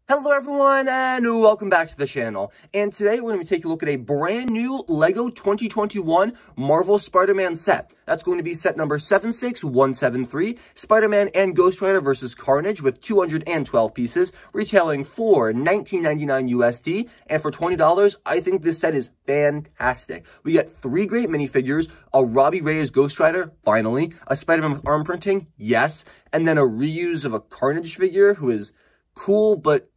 Hello everyone and welcome back to the channel. And today we're going to be taking a look at a brand new LEGO 2021 Marvel Spider-Man set. That's going to be set number 76173, Spider-Man and Ghost Rider versus Carnage with 212 pieces, retailing for $19.99 USD. And for $20, I think this set is fantastic. We get 3 great minifigures, a Robbie Reyes Ghost Rider, finally, a Spider-Man with arm printing, yes, and then a reuse of a Carnage figure who is cool, but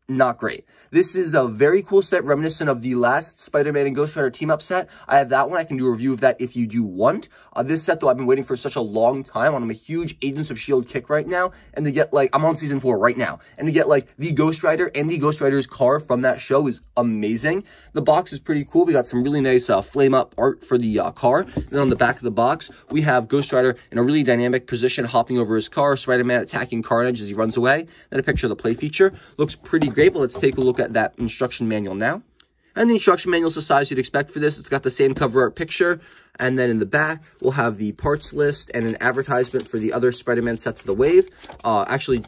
not great. This is a very cool set reminiscent of the last Spider-Man and Ghost Rider team-up set. I have that one. I can do a review of that if you do want. This set, though, I've been waiting for such a long time. I'm a huge Agents of S.H.I.E.L.D. kick right now. And to get, I'm on season 4 right now. And to get, the Ghost Rider and the Ghost Rider's car from that show is amazing. The box is pretty cool. We got some really nice flame-up art for the car. And then on the back of the box, we have Ghost Rider in a really dynamic position, hopping over his car, Spider-Man attacking Carnage as he runs away. Then a picture of the play feature. Looks pretty great. But let's take a look at that instruction manual now. And the instruction manual is the size you'd expect for this. It's got the same cover art picture. And then in the back, we'll have the parts list and an advertisement for the other Spider-Man sets of the wave. Actually,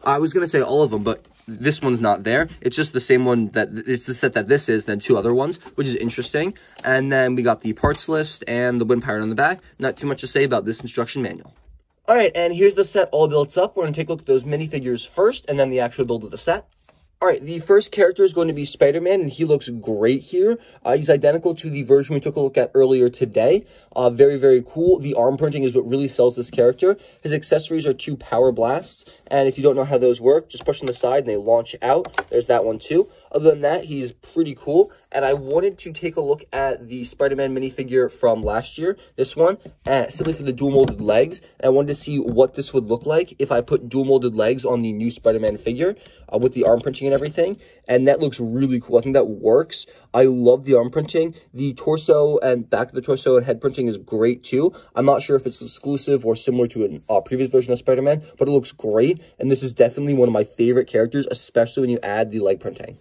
I was going to say all of them, but this one's not there. It's just the same one it's the set that this is, then 2 other ones, which is interesting. And then we got the parts list and the wind pirate on the back. Not too much to say about this instruction manual. All right, and here's the set all built up. We're going to take a look at those minifigures first, and then the actual build of the set. All right, the first character is going to be Spider-Man, and he looks great here. He's identical to the version we took a look at earlier today. Very, very cool. The arm printing is what really sells this character. His accessories are 2 power blasts, and if you don't know how those work, just push on the side and they launch out. There's that one too. Other than that, he's pretty cool. And I wanted to take a look at the Spider-Man minifigure from last year, this one, simply for the dual molded legs. And I wanted to see what this would look like if I put dual molded legs on the new Spider-Man figure with the arm printing and everything. And that looks really cool. I think that works. I love the arm printing. The torso and back of the torso and head printing is great too. I'm not sure if it's exclusive or similar to a previous version of Spider-Man, but it looks great. And this is definitely one of my favorite characters, especially when you add the leg printing.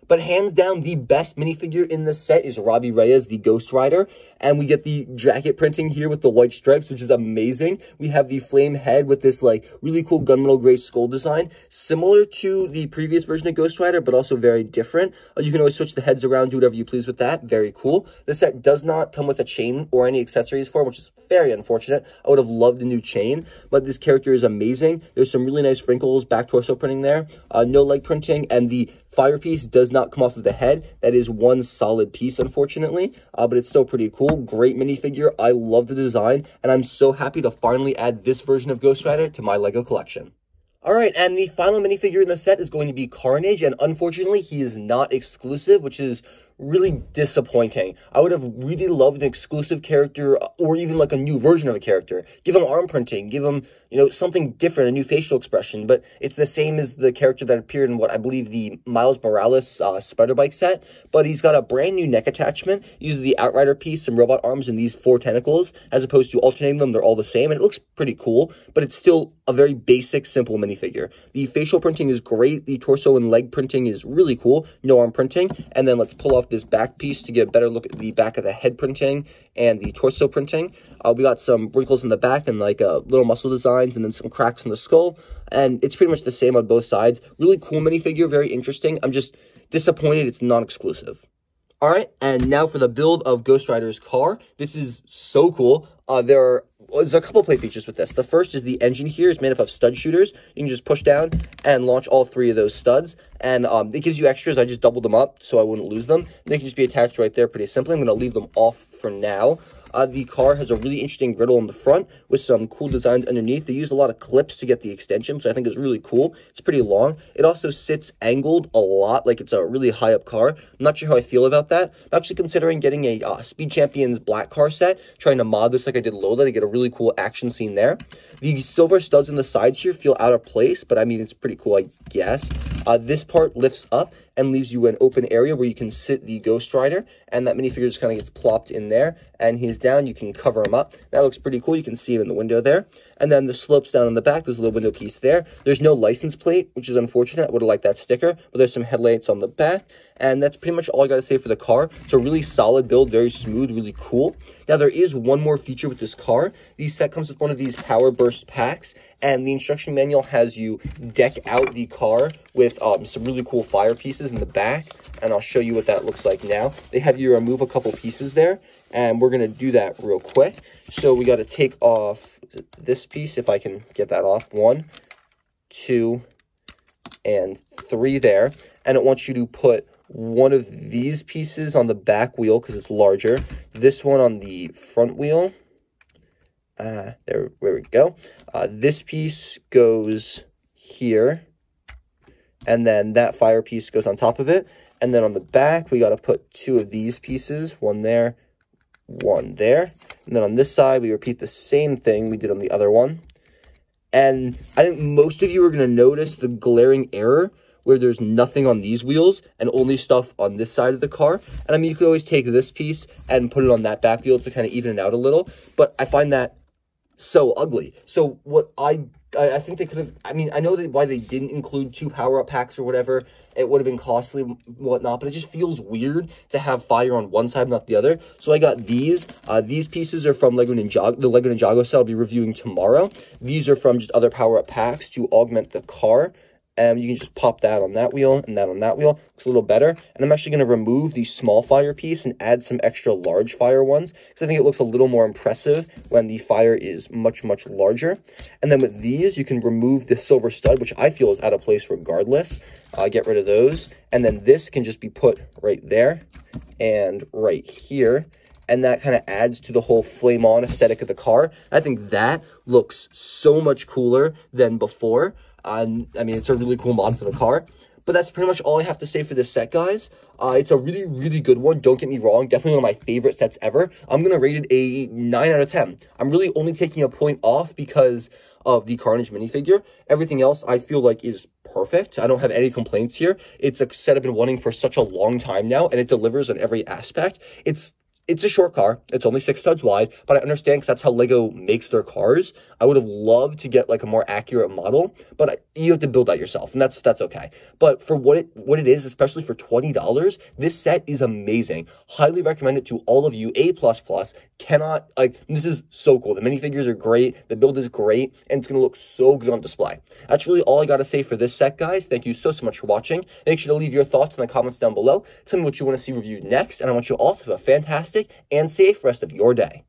But hands down, the best minifigure in this set is Robbie Reyes, the Ghost Rider. And we get the jacket printing here with the white stripes, which is amazing. We have the flame head with this, really cool gunmetal gray skull design. Similar to the previous version of Ghost Rider, but also very different. You can always switch the heads around, do whatever you please with that. Very cool. This set does not come with a chain or any accessories for him, which is very unfortunate. I would have loved a new chain, but this character is amazing. There's some really nice wrinkles, back torso printing there. No leg printing, and the fire piece does not come off of the head. That is one solid piece, unfortunately, but it's still pretty cool. Great minifigure. I love the design, and I'm so happy to finally add this version of Ghost Rider to my LEGO collection. All right, and the final minifigure in the set is going to be Carnage, and unfortunately, he is not exclusive, which is really disappointing. I would have really loved an exclusive character or even a new version of a character. Give him arm printing, give him, something different, a new facial expression, but it's the same as the character that appeared in what I believe the Miles Morales Spider Bike set, but he's got a brand new neck attachment, uses the Outrider piece, some robot arms, and these 4 tentacles, as opposed to alternating them. They're all the same, and it looks pretty cool, but it's still a very basic, simple minifigure. The facial printing is great. The torso and leg printing is really cool. No arm printing. And then let's pull off this back piece to get a better look at the back of the head printing and the torso printing. We got some wrinkles in the back and little muscle designs, and then some cracks in the skull. And it's pretty much the same on both sides. Really cool minifigure, very interesting. I'm just disappointed it's not exclusive. All right, and now for the build of Ghost Rider's car. This is so cool. There's a couple play features with this. The first is the engine here is made up of stud shooters. You can just push down and launch all 3 of those studs. And it gives you extras. I just doubled them up so I wouldn't lose them. They can just be attached right there pretty simply. I'm going to leave them off for now. The car has a really interesting griddle in the front with some cool designs underneath. They used a lot of clips to get the extension, which I think is really cool. It's pretty long. It also sits angled a lot, like it's a really high up car. I'm not sure how I feel about that. I'm actually considering getting a Speed Champions black car set, trying to mod this like I did Lola to get a really cool action scene there. The silver studs in the sides here feel out of place, but I mean, it's pretty cool, I guess. This part lifts up and leaves you an open area where you can sit the Ghost Rider, and that minifigure just kind of gets plopped in there. and he's down. You can cover him up. That looks pretty cool. You can see him in the window there. And then the slopes down on the back. There's a little window piece there. There's no license plate, which is unfortunate. I would have liked that sticker, but there's some headlights on the back. And that's pretty much all I got to say for the car. It's a really solid build, very smooth, really cool. Now, there is one more feature with this car. The set comes with one of these power burst packs, and the instruction manual has you deck out the car with some really cool fire pieces in the back, and I'll show you what that looks like now. They have you remove a couple pieces there, and we're going to do that real quick. So we got to take off this piece, if I can get that off. 1, 2, and 3 there, and it wants you to put one of these pieces on the back wheel because it's larger, this one on the front wheel. There we go. This piece goes here, and then that fire piece goes on top of it. And then on the back, we got to put 2 of these pieces, one there, one there. And then on this side, we repeat the same thing we did on the other one. And I think most of you are going to notice the glaring error where there's nothing on these wheels and only stuff on this side of the car. And I mean, you could always take this piece and put it on that back wheel to kind of even it out a little, but I find that so ugly. So what I think they could have, I mean, I know that why they didn't include 2 power-up packs or whatever. It would have been costly, whatnot, but it just feels weird to have fire on one side, not the other. So I got these. These pieces are from Lego Ninjago, the Lego Ninjago set I'll be reviewing tomorrow. These are from just other power-up packs to augment the car. You can just pop that on that wheel and that on that wheel. Looks a little better. And I'm actually going to remove the small fire piece and add some extra large fire ones, because I think it looks a little more impressive when the fire is much, much larger. And then with these, you can remove the silver stud, which I feel is out of place regardless. Get rid of those. And then this can just be put right there and right here. And that kind of adds to the whole flame-on aesthetic of the car. I think that looks so much cooler than before. I mean, it's a really cool mod for the car. But that's pretty much all I have to say for this set, guys. It's a really, really good one. Don't get me wrong. Definitely one of my favorite sets ever. I'm going to rate it a 9 out of 10. I'm really only taking a point off because of the Carnage minifigure. Everything else I feel like is perfect. I don't have any complaints here. It's a set I've been wanting for such a long time now, and it delivers on every aspect. It's a short car. It's only 6 studs wide, but I understand because that's how Lego makes their cars. I would have loved to get like a more accurate model, but you have to build that yourself, and that's okay. But for what it is, especially for $20, this set is amazing. Highly recommend it to all of you. A++. Cannot, like, this is so cool. The minifigures are great. The build is great, and it's going to look so good on display. That's really all I got to say for this set, guys. Thank you so much for watching. Make sure to leave your thoughts in the comments down below. Tell me what you want to see reviewed next, and I want you all to have a fantastic and safe rest of your day.